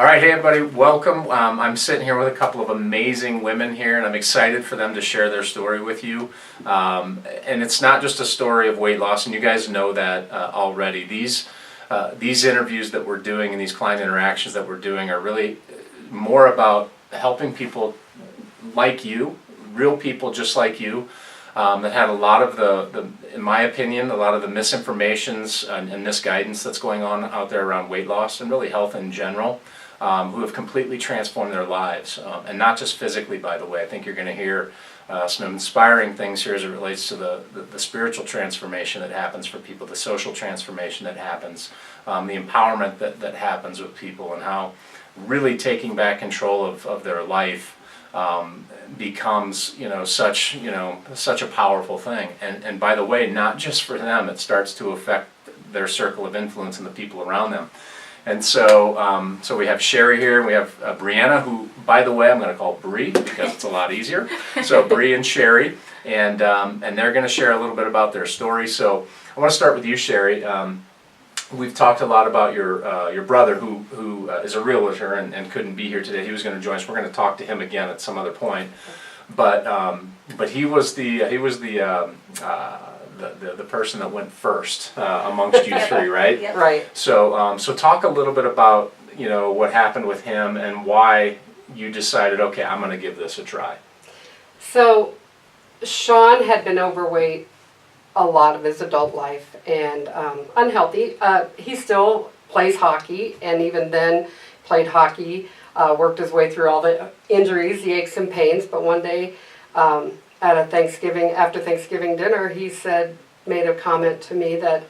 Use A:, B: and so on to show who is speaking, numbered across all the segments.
A: All right, hey everybody, welcome. I'm sitting here with a couple of amazing women here, and I'm excited for them to share their story with you. And it's not just a story of weight loss, and you guys know that already. These interviews that we're doing and these client interactions that we're doing are really more about helping people like you, real people just like you, that had a lot of the, in my opinion, a lot of the misinformations and misguidance that's going on out there around weight loss and really health in general. Who have completely transformed their lives, and not just physically, by the way. I think you're going to hear some inspiring things here as it relates to the spiritual transformation that happens for people, the social transformation that happens, the empowerment that happens with people, and how really taking back control of their life becomes such a powerful thing. And by the way, not just for them, it starts to affect their circle of influence and the people around them. And so, so we have Sherry here, and we have Brianna, who, by the way, I'm going to call Bree because it's a lot easier. So Bree and Sherry, and they're going to share a little bit about their story. So I want to start with you, Sherry. We've talked a lot about your brother, who is a realtor and couldn't be here today. He was going to join us. We're going to talk to him again at some other point. But he was the person that went first amongst you three, right?
B: Yep. Right.
A: So so talk a little bit about what happened with him and why you decided, okay, I'm going to give this a try.
B: So Sean had been overweight a lot of his adult life and unhealthy. He still plays hockey, and even then played hockey, worked his way through all the injuries, the aches and pains, but one day at a after Thanksgiving dinner, he made a comment to me that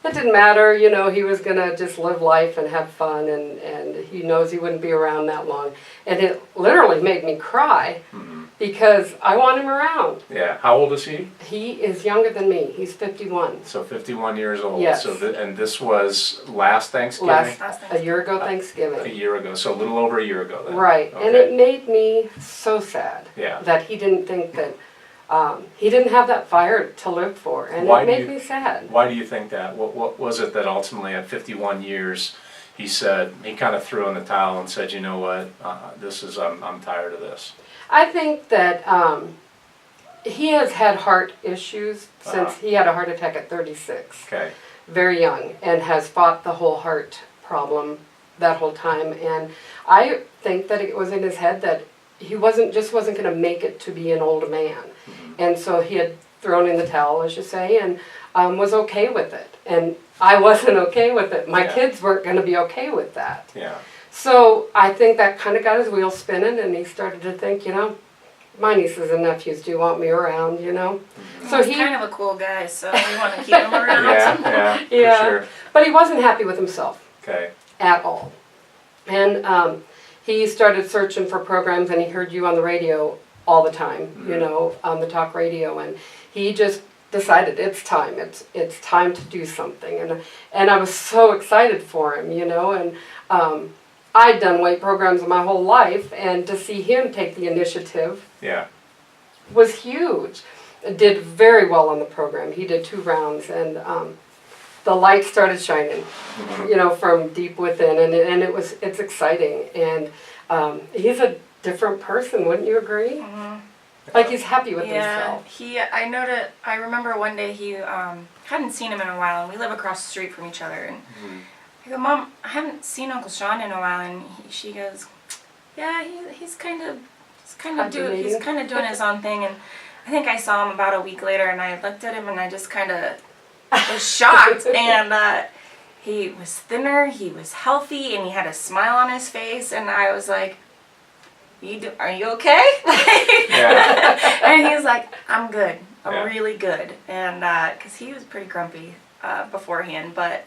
B: it didn't matter, he was going to just live life and have fun, and he knows he wouldn't be around that long. And it literally made me cry because I want him around.
A: Yeah. How old is he?
B: He is younger than me. He's 51.
A: So 51 years old.
B: Yes.
A: So and this was last Thanksgiving?
B: A year ago Thanksgiving.
A: A year ago. So a little over a year ago then.
B: Right. Okay. And it made me so sad that he didn't think that he didn't have that fire to live for, and it made me sad.
A: Why do you think that? What was it that ultimately at 51 years he kind of threw in the towel and said, you know what, I'm tired of this?
B: I think that he has had heart issues since he had a heart attack at 36.
A: Okay. Very
B: young, and has fought the whole heart problem that whole time. And I think that it was in his head that he wasn't going to make it to be an old man. And so he had thrown in the towel, as you say, and was okay with it. And I wasn't okay with it. My kids weren't going to be okay with that.
A: Yeah.
B: So I think that kind of got his wheels spinning, and he started to think, my nieces and nephews do want me around,
C: So he's kind of a cool guy, so we want to keep him around.
A: Yeah, for sure.
B: But he wasn't happy with himself.
A: Okay.
B: At all. And he started searching for programs, and he heard you on the radio all the time, on the talk radio, and he just decided it's time. It's time to do something, and I was so excited for him, and I'd done weight programs my whole life, and to see him take the initiative was huge. Did very well on the program. He did 2 rounds, and the light started shining, from deep within, and it's exciting, and he's a different person, wouldn't you agree? Mm-hmm. Like he's happy with himself.
C: I remember one day he hadn't seen him in a while, and we live across the street from each other, and I go, Mom, I haven't seen Uncle Sean in a while, and she goes, yeah, he's kind of doing his own thing, and I think I saw him about a week later, and I looked at him, and I just kind of was shocked, and he was thinner, he was healthy, and he had a smile on his face, and I was like, are you okay? And he's like, I'm good. I'm really good. And because he was pretty grumpy beforehand, but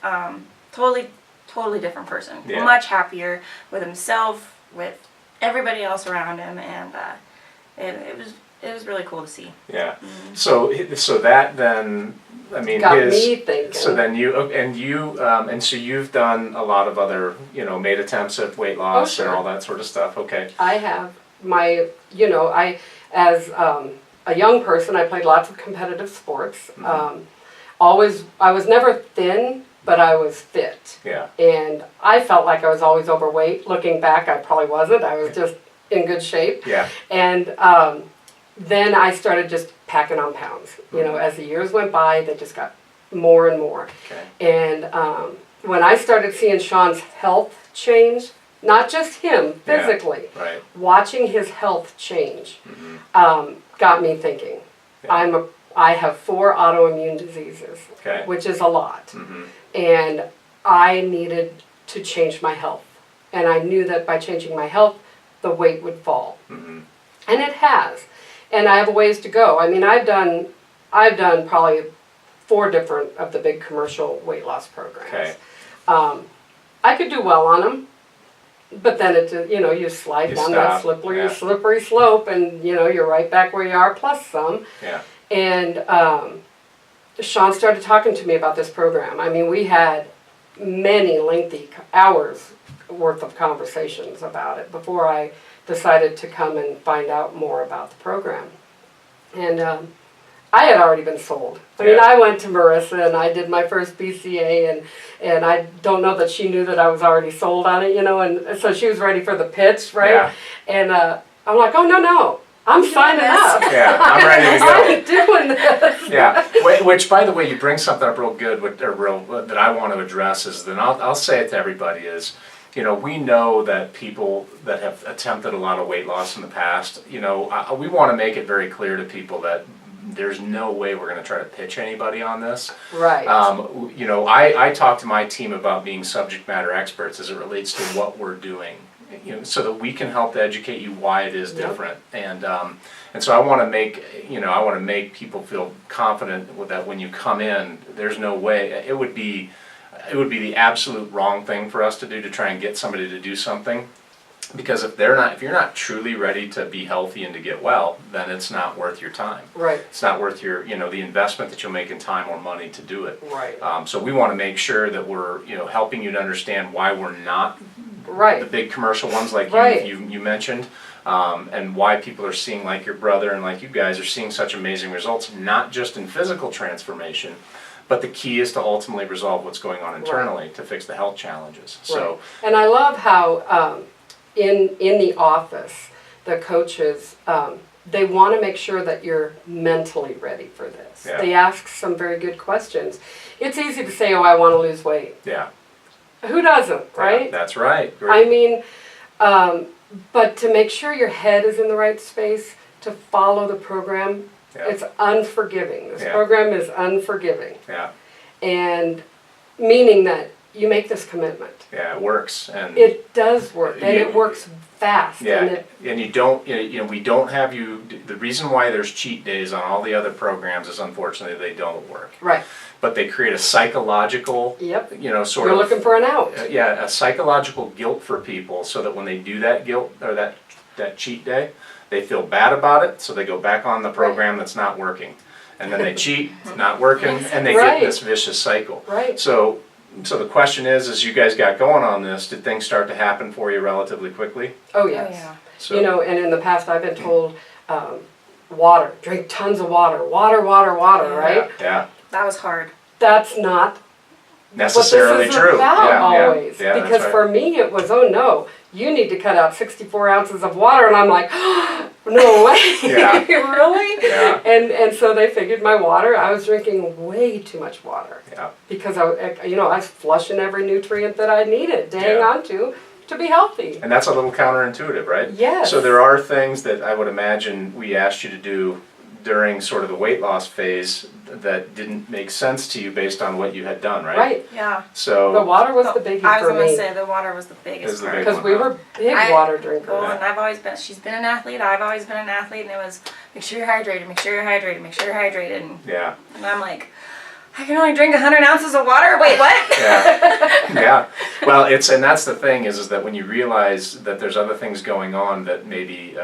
C: totally different person. Yeah. Much happier with himself, with everybody else around him, and it was really cool to see. Yeah.
A: Mm-hmm. So that then, I mean,
B: got me thinking.
A: So then so you've done a lot of other, made attempts at weight loss and all that sort of stuff. Okay.
B: I have as a young person, I played lots of competitive sports. I was never thin but I was fit.
A: Yeah.
B: And I felt like I was always overweight. Looking back, I probably wasn't. I was just in good shape.
A: Yeah.
B: And then I started just packing on pounds. You know, as the years went by, they just got more and more.
A: Okay.
B: And when I started seeing Sean's health change, not just him physically,
A: Right.
B: watching his health change got me thinking.
A: Yeah.
B: I have 4 autoimmune diseases,
A: Okay.
B: which is a lot.
A: Mm-hmm.
B: And I needed to change my health. And I knew that by changing my health, the weight would fall.
A: Mm-hmm.
B: And it has. And I have a ways to go. I mean, I've done probably 4 different of the big commercial weight loss programs.
A: Okay.
B: I could do well on them, but then it, you know, you slide
A: You
B: down
A: stop,
B: that
A: yeah.
B: slippery slope, and you know, you're right back where you are plus some.
A: Yeah.
B: And Sean started talking to me about this program. I mean, we had many lengthy hours worth of conversations about it before I decided to come and find out more about the program. And I had already been sold. I mean,
A: Yeah.
B: I went to Marissa and I did my first BCA, and I don't know that she knew that I was already sold on it, you know, and so she was ready for the pitch, right?
A: Yeah.
B: And I'm like, oh, no, I'm signing up.
A: Yeah, I'm ready to go.
B: I'm doing this.
A: Yeah, which, by the way, you bring something up real good, that I want to address is, then I'll say it to everybody is, you know, we know that people that have attempted a lot of weight loss in the past, you know, we want to make it very clear to people that there's no way we're going to try to pitch anybody on this.
B: Right.
A: You know, I talk to my team about being subject matter experts as it relates to what we're doing, you know, so that we can help to educate you why it is different. And so I want to make people feel confident with that when you come in. There's no way it would be the absolute wrong thing for us to do to try and get somebody to do something, because if you're not truly ready to be healthy and to get well, then it's not worth your time.
B: Right.
A: It's not worth your, you know, the investment that you'll make in time or money to do it.
B: Right.
A: So we want to make sure that we're, you know, helping you to understand why we're not
B: Right.
A: the big commercial ones like
B: Right.
A: you mentioned, and why people are seeing, like your brother and like you guys are seeing such amazing results, not just in physical transformation, but the key is to ultimately resolve what's going on internally to fix the health challenges. So,
B: Right. And I love how in the office, the coaches, they want to make sure that you're mentally ready for this.
A: Yeah.
B: They ask some very good questions. It's easy to say, oh, I want to lose weight.
A: yeah.
B: Who doesn't, right?
A: Yeah, that's right.
B: I mean, but to make sure your head is in the right space, to follow the program,
A: Yeah.
B: it's unforgiving. This
A: Yeah.
B: program is unforgiving.
A: Yeah.
B: And meaning that you make this commitment.
A: Yeah, it works. And
B: It does work, and
A: You-
B: it works fast.
A: yeah,
B: And
A: and you don't, you know, we don't have you, the reason why there's cheat days on all the other programs is unfortunately they don't work.
B: right.
A: But they create a psychological,
B: Yep.
A: you know, sort
B: You're
A: of,
B: looking for an out.
A: yeah, a psychological guilt for people, so that when they do that guilt, or that cheat day, they feel bad about it, so they go back on the program that's not working. And then they cheat, it's not working, and they get
B: Right.
A: this vicious cycle.
B: Right.
A: So the question is, as you guys got going on this, did things start to happen for you relatively quickly?
B: Oh, yes.
C: Oh, yeah.
A: So,
B: You know, and in the past I've been told, water, drink tons of water, water, right?
A: yeah,
C: That was hard.
B: That's not
A: necessarily
B: what this is
A: true.
B: about
A: Yeah,
B: always.
A: yeah, that's
B: Because
A: right.
B: for me it was, oh no, you need to cut out 64 ounces of water, and I'm like, no way,
A: Yeah.
B: really?
A: Yeah.
B: And so they figured my water, I was drinking way too much water.
A: Yeah.
B: Because I was flushing every nutrient that I needed to hang
A: Yeah.
B: on to be healthy.
A: And that's a little counterintuitive, right?
B: Yes.
A: So there are things that I would imagine we asked you to do during sort of the weight loss phase that didn't make sense to you based on what you had done, right?
B: Right.
C: Yeah.
A: So
B: The water was the biggie
C: I was
B: for
C: gonna
B: me.
C: say the water was the biggest
A: Is the
C: part.
A: big
B: Because
A: one,
B: we
A: huh?
B: were big
C: I-
B: water drinkers.
C: Well, and I've always been. She's been an athlete. I've always been an athlete, and it was make sure you're hydrated, make sure you're hydrated, make sure you're hydrated,
A: yeah,
C: and I'm like, I can only drink 100 ounces of water. Wait, what?
A: yeah, yeah. Well, and that's the thing is that when you realize that there's other things going on that maybe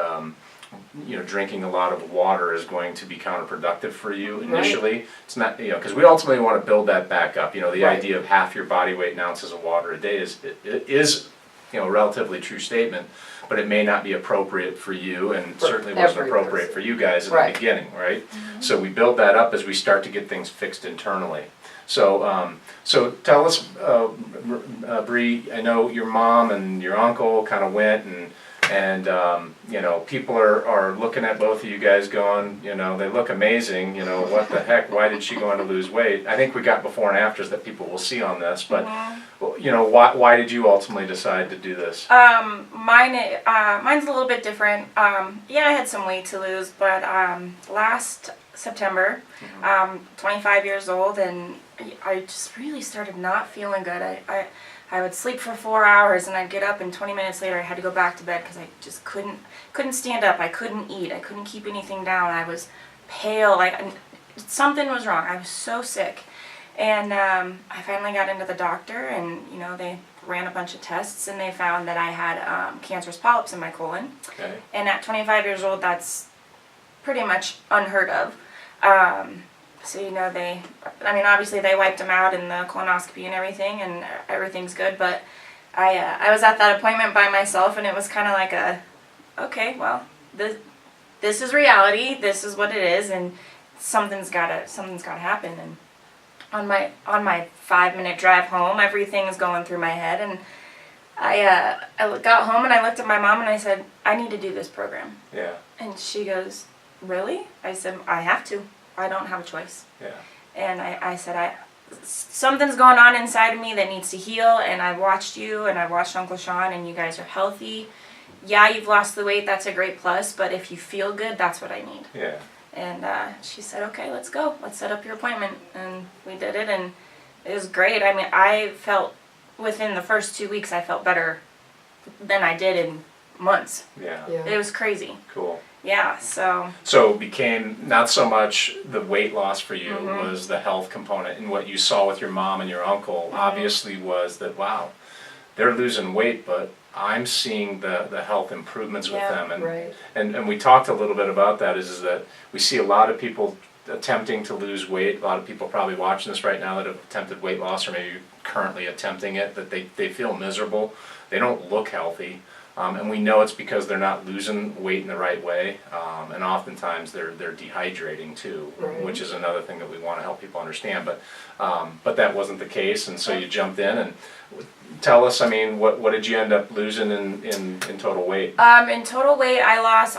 A: you know, drinking a lot of water is going to be counterproductive for you initially. It's not, you know, because we ultimately want to build that back up. You know, the
B: Right.
A: idea of half your body weight in ounces of water a day is a relatively true statement, but it may not be appropriate for you, and certainly wasn't
B: every
A: appropriate
B: person.
A: for you guys in
B: Right.
A: the beginning, right? So we build that up as we start to get things fixed internally. So, so tell us, Bree, I know your mom and your uncle kind of went, and people are looking at both of you guys going, they look amazing, what the heck, why did she go on to lose weight? I think we got before and afters that people will see on this, but, why did you ultimately decide to do this?
C: Mine's a little bit different. Yeah, I had some weight to lose, but last September, 25 years old, and I just really started not feeling good. I would sleep for 4 hours, and I'd get up, and 20 minutes later I had to go back to bed because I just couldn't stand up. I couldn't eat. I couldn't keep anything down. I was pale. Something was wrong. I was so sick. And I finally got into the doctor, and they ran a bunch of tests, and they found that I had cancerous polyps in my colon.
A: Okay.
C: And at 25 years old, that's pretty much unheard of. So obviously they wiped them out in the colonoscopy and everything's good. But I was at that appointment by myself, and it was kind of like okay, well, this is reality. This is what it is, and something's gotta happen. And on my 5-minute drive home, everything's going through my head, and I got home and I looked at my mom and I said, I need to do this program.
A: Yeah.
C: And she goes, really? I said, I have to. I don't have a choice.
A: Yeah.
C: And I said, something's going on inside of me that needs to heal, and I watched you and I watched Uncle Sean, and you guys are healthy. Yeah, you've lost the weight, that's a great plus, but if you feel good, that's what I need.
A: Yeah.
C: And she said, okay, let's go. Let's set up your appointment. And we did it, and it was great. I mean, I felt, within the first 2 weeks, I felt better than I did in months.
A: Yeah.
C: It was crazy.
A: Cool.
C: Yeah, so.
A: So it became not so much the weight loss for you was the health component, and what you saw with your mom and your uncle obviously was that, wow, they're losing weight, but I'm seeing the health improvements with them. And,
B: right.
A: and we talked a little bit about that, is that we see a lot of people attempting to lose weight, a lot of people probably watching this right now that have attempted weight loss, or maybe currently attempting it, that they feel miserable, they don't look healthy. And we know it's because they're not losing weight in the right way, and oftentimes they're dehydrating too,
B: Right.
A: which is another thing that we want to help people understand. But that wasn't the case, and so you jumped in and tell us. I mean, what did you end up losing in total weight?
C: In total weight, I lost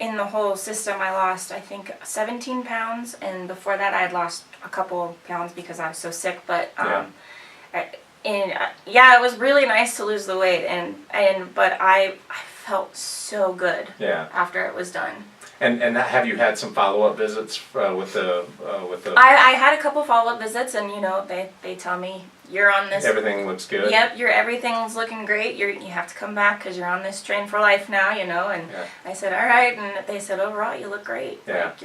C: in the whole system. I lost, I think, 17 pounds, and before that, I had lost a couple of pounds because I was so sick. But it was really nice to lose the weight, but I felt so good after it was done.
A: And have you had some follow-up visits with the?
C: I had a couple follow-up visits, and they tell me you're on this.
A: Everything looks good.
C: Yep, everything's looking great. You have to come back because you're on this train for life now. And I said, all right, and they said, overall you look great.
A: Yeah.
C: Like,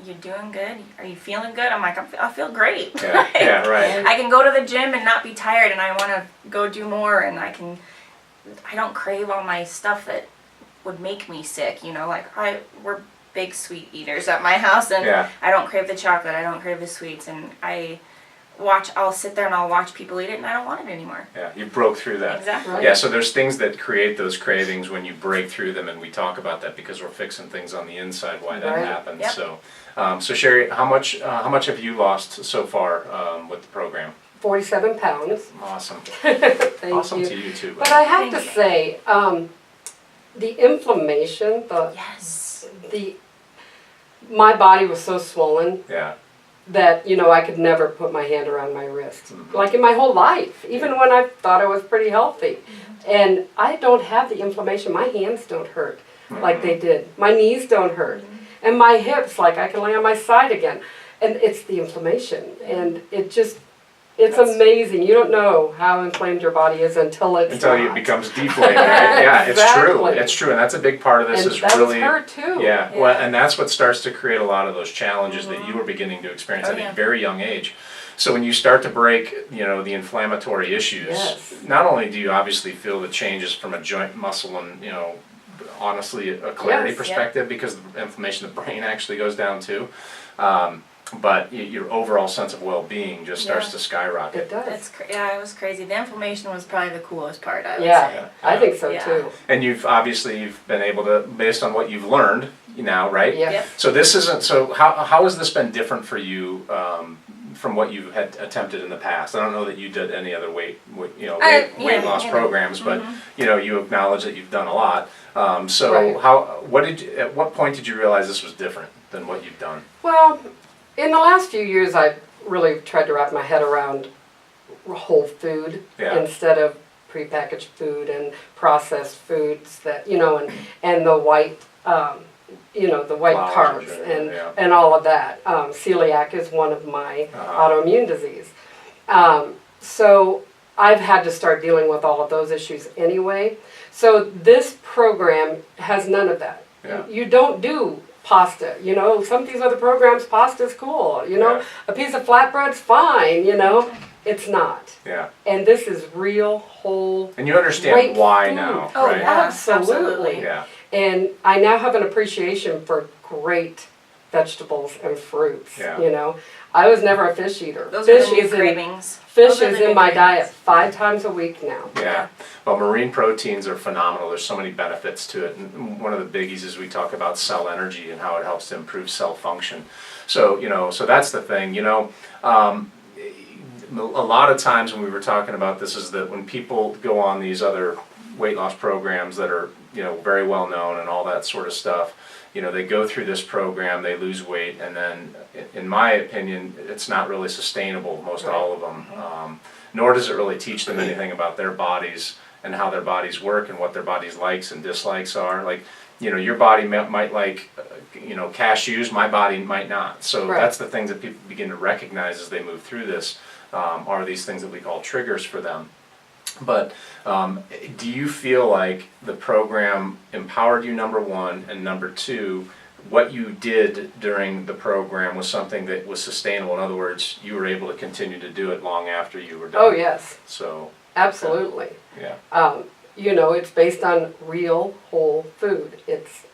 C: you're doing good. Are you feeling good? I'm like, I feel great.
A: Yeah. Yeah. Right.
C: I can go to the gym and not be tired, and I want to go do more, and I don't crave all my stuff that would make me sick. We're big sweet eaters at my house, and I don't crave the chocolate. I don't crave the sweets, and I'll sit there and I'll watch people eat it, and I don't want it anymore.
A: Yeah, you broke through that.
C: Exactly.
B: Right.
A: Yeah, so there's things that create those cravings when you break through them, and we talk about that because we're fixing things on the inside, why that
B: Right.
A: happens.
C: Yep.
A: So Sherry, how much have you lost so far with the program?
B: 47 pounds.
A: Awesome.
B: Thank
A: Awesome
B: you.
A: to you too.
B: But I have
C: Thank
B: to
C: you.
B: say, the inflammation,
C: Yes.
B: my body was so swollen
A: Yeah.
B: that I could never put my hand around my wrist,
A: Mhm.
B: like in my whole life, even when I thought I was pretty healthy. And I don't have the inflammation. My hands don't hurt like they did. My knees don't hurt, and my hips, like I can lay on my side again. And it's the inflammation, and it's amazing. You don't know how inflamed your body is until
A: It
B: not.
A: becomes deflated. Yeah, it's true.
B: Exactly.
A: It's true, and that's a big part of this.
B: And
A: is
B: that
A: really
B: was her too.
A: Yeah, well, and that's what starts to create a lot of those challenges that you were beginning to experience
C: Oh,
A: at
C: yeah.
A: a very young age. So when you start to break, the inflammatory issues,
B: Yes.
A: not only do you obviously feel the changes from a joint muscle and, honestly, a clarity
B: Yes.
A: perspective, because the inflammation of the brain actually goes down too. but your overall sense of well-being just starts
C: Yeah.
A: to skyrocket.
B: It does.
C: Yeah, it was crazy. The inflammation was probably the coolest part, I would
B: Yeah,
C: say.
B: I think so
C: Yeah.
B: too.
A: And you've been able to, based on what you've learned now, right?
B: Yeah.
C: Yep.
A: So this isn't, so how has this been different for you from what you had attempted in the past? I don't know that you did any other weight loss
C: yeah.
A: programs, but you acknowledge that you've done a lot. So
B: Right.
A: at what point did you realize this was different than what you've done?
B: Well, in the last few years, I've really tried to wrap my head around whole food
A: Yeah.
B: instead of prepackaged food and processed foods that, and the white, the white
A: Flours
B: carbs
A: and sugar, yeah.
B: and all of that. Celiac is one of my autoimmune disease. So I've had to start dealing with all of those issues anyway. So this program has none of that.
A: Yeah.
B: You don't do pasta, some of these other programs, pasta's cool,
A: Yeah.
B: a piece of flatbread's fine, it's not.
A: Yeah.
B: And this is real, whole,
A: And you understand
B: great
A: why
B: food.
A: now,
C: Oh,
A: right?
C: yeah.
B: Absolutely.
A: Yeah.
B: And I now have an appreciation for great vegetables and fruits,
A: Yeah.
B: I was never a fish eater.
C: Those
B: Fish
C: are the new
B: is in-
C: cravings.
B: Fish
C: Those are
B: is
C: the
B: in
C: new
B: my
C: cravings.
B: diet 5 times a week now.
A: Yeah. Well, marine proteins are phenomenal. There's so many benefits to it. And one of the biggies is we talk about cell energy and how it helps to improve cell function. So, so that's the thing, a lot of times when we were talking about this is that when people go on these other weight loss programs that are, very well known and all that sort of stuff, they go through this program, they lose weight, and then, in my opinion, it's not really sustainable, most all of them. Nor does it really teach them anything about their bodies and how their bodies work and what their body's likes and dislikes are. Like, your body might like, cashews, my body might not. So
B: Right.
A: that's the things that people begin to recognize as they move through this, are these things that we call triggers for them. But do you feel like the program empowered you, number one, and number two, what you did during the program was something that was sustainable? In other words, you were able to continue to do it long after you were done.
B: Oh, yes,
A: So,
B: absolutely.
A: yeah.
B: It's based on real, whole food. It's,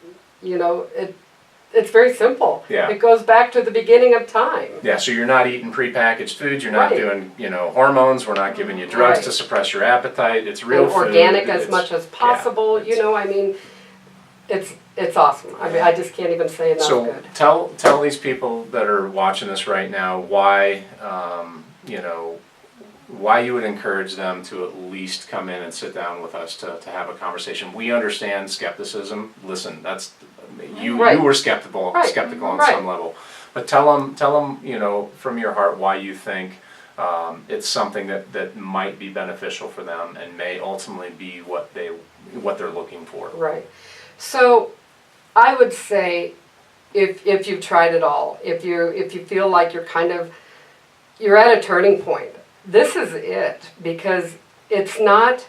B: it's very simple.
A: Yeah.
B: It goes back to the beginning of time.
A: Yeah, so you're not eating prepackaged foods, you're not
B: Right.
A: doing, hormones, we're not giving you drugs
B: Right.
A: to suppress your appetite, it's real
B: And
A: food.
B: organic as
A: it's-
B: much as possible,
A: it's-
B: it's awesome. I mean, I just can't even say enough
A: So
B: good.
A: tell these people that are watching this right now why, why you would encourage them to at least come in and sit down with us to have a conversation. We understand skepticism. Listen, that's you
B: Right.
A: were skeptical
B: Right.
A: on
B: Right.
A: some level, but tell them from your heart why you think it's something that might be beneficial for them and may ultimately be what they're looking for.
B: Right. So I would say if you've tried it all, if you feel like you're at a turning point, this is it, because it's not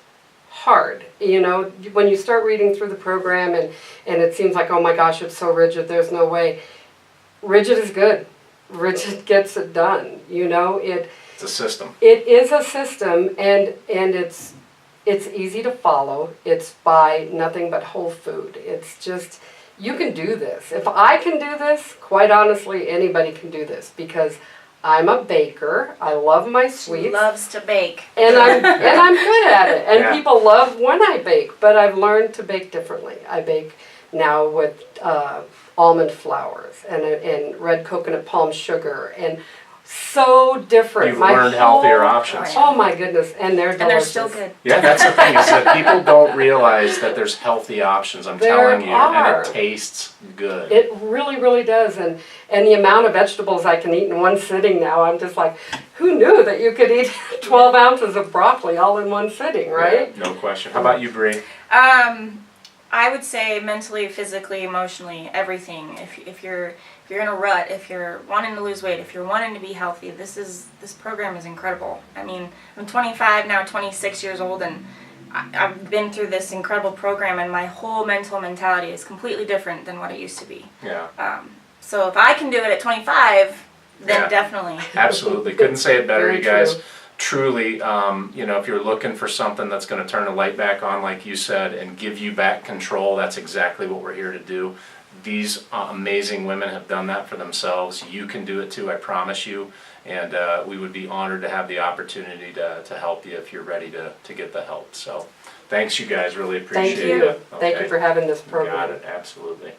B: hard. When you start reading through the program and it seems like, oh my gosh, it's so rigid, there's no way. Rigid is good. Rigid gets it done.
A: It's a system.
B: It is a system, and it's easy to follow. It's by nothing but whole food. It's just, you can do this. If I can do this, quite honestly, anybody can do this, because I'm a baker. I love my
C: She
B: sweets.
C: loves to bake.
B: And I'm good at it. And
A: Yeah.
B: people love when I bake, but I've learned to bake differently. I bake now with almond flours and red coconut palm sugar, and so different.
A: You've learned healthier options.
B: Oh my goodness, and they're delicious.
C: And they're still good.
A: Yeah, that's the thing, is that people don't realize that there's healthy options, I'm
B: There
A: telling you, and
B: are.
A: it tastes good.
B: It really, really does, and the amount of vegetables I can eat in one sitting now, I'm just like, who knew that you could eat 12 ounces of broccoli all in one sitting, right?
A: Yeah, no question. How about you, Bree?
C: I would say mentally, physically, emotionally, everything. If you're in a rut, if you're wanting to lose weight, if you're wanting to be healthy, this program is incredible. I mean, I'm 25 now, 26 years old, and I've been through this incredible program, and my whole mental mentality is completely different than what it used to be.
A: Yeah,
C: So if I can do it at 25, then
A: Yeah.
C: definitely.
A: absolutely. Couldn't say it better,
B: Very
A: you guys.
B: true.
A: Truly, if you're looking for something that's going to turn the light back on, like you said, and give you back control, that's exactly what we're here to do. these amazing women have done that for themselves. You can do it too, I promise you. And we would be honored to have the opportunity to help you if you're ready to get the help. So thanks, you guys. Really appreciate
B: Thank you.
A: it.
B: Thank you
A: Okay.
B: for having this
A: Got
B: program.
A: it, absolutely.